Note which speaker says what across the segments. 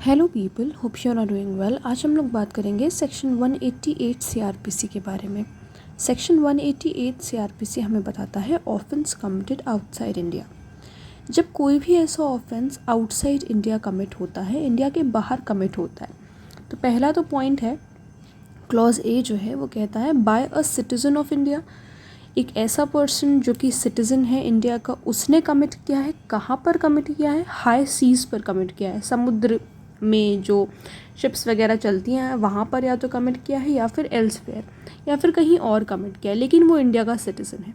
Speaker 1: Hello people, hope you are doing well. आज हम लोग बात करेंगे सेक्शन 188 सीआरपीसी के बारे में। सेक्शन 188 सीआरपीसी हमें बताता है ऑफेंस कमिटेड आउटसाइड इंडिया। जब कोई भी ऐसा ऑफेंस आउटसाइड इंडिया कमिट होता है, इंडिया के बाहर कमिट होता है, तो पहला तो पॉइंट है, क्लॉज ए जो है वो कहता है by a citizen of India. एक ऐसा पर्सन जो कि सिटीज़न है इंडिया का, उसने कमिट किया है। कहाँ पर कमिट किया है? हाई सीज़ पर कमिट किया है। समुद्र में जो शिप्स वगैरह चलती हैं वहाँ पर या तो कमिट किया है या फिर एल्सवेयर या फिर कहीं और कमिट किया है, लेकिन वो इंडिया का सिटीज़न है।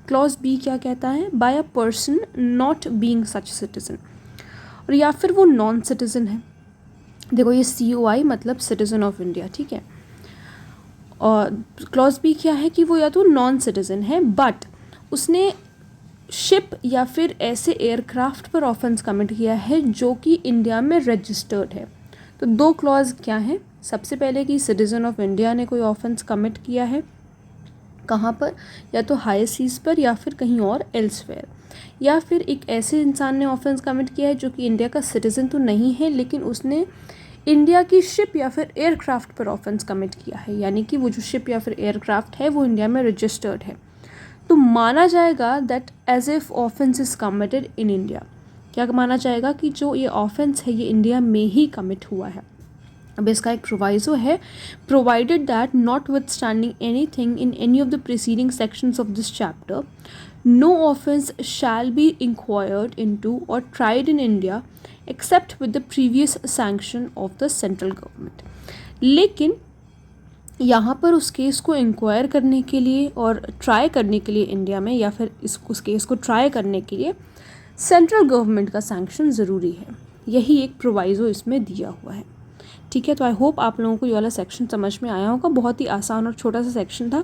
Speaker 1: क्लॉज बी क्या कहता है? By a person not being such citizen, और या फिर वो नॉन सिटीज़न है। देखो ये COI मतलब सिटीज़न ऑफ इंडिया, ठीक है। और क्लॉज बी क्या है कि वो या तो नॉन सिटीज़न है बट उसने शिप या फिर ऐसे एयरक्राफ्ट पर ऑफेंस कमिट किया है जो कि इंडिया में रजिस्टर्ड है। तो दो क्लॉज क्या हैं? सबसे पहले कि सिटीज़न ऑफ इंडिया ने कोई ऑफेंस कमिट किया है, कहाँ पर? या तो हाई सीज़ पर या फिर कहीं और एल्सवेयर, या फिर एक ऐसे इंसान ने ऑफेंस कमिट किया है जो कि इंडिया का सिटीज़न तो नहीं है लेकिन उसने इंडिया की शिप या फिर एयरक्राफ्ट पर ऑफेंस कमिट किया है, यानी कि वो जो शिप या फिर एयरक्राफ्ट है वो इंडिया में रजिस्टर्ड है। तो माना जाएगा that as if offence is committed in India. क्या माना जाएगा? कि जो ये ऑफेंस है ये इंडिया में ही कमिट हुआ है। अब इसका एक प्रोवाइजो है, provided that notwithstanding anything in any of the preceding sections of this chapter, no offence shall be inquired into or tried in India except with the previous sanction of the central government. लेकिन यहाँ पर उस case को inquire करने के लिए और try करने के लिए इंडिया में, या फिर उस केस को ट्राई करने के लिए सेंट्रल गवर्नमेंट का सैंक्शन ज़रूरी है। यही एक प्रोवाइज़ो इसमें दिया हुआ है, ठीक है। तो आई होप आप लोगों को ये वाला सेक्शन समझ में आया होगा। बहुत ही आसान और छोटा सा सेक्शन था।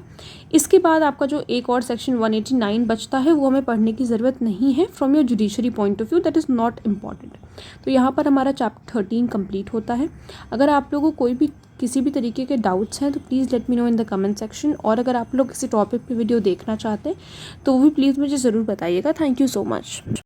Speaker 1: इसके बाद आपका जो एक और सेक्शन 189 बचता है वो हमें पढ़ने की ज़रूरत नहीं है from your judiciary point of view, that is not important. तो यहाँ पर हमारा चैप्टर 13 कंप्लीट होता है। अगर आप लोगों को कोई भी किसी भी तरीके के डाउट्स हैं तो please let me know in the comment section, और अगर आप लोग किसी टॉपिक पे वीडियो देखना चाहते हैं तो वो भी प्लीज़ मुझे ज़रूर बताइएगा। Thank you so much.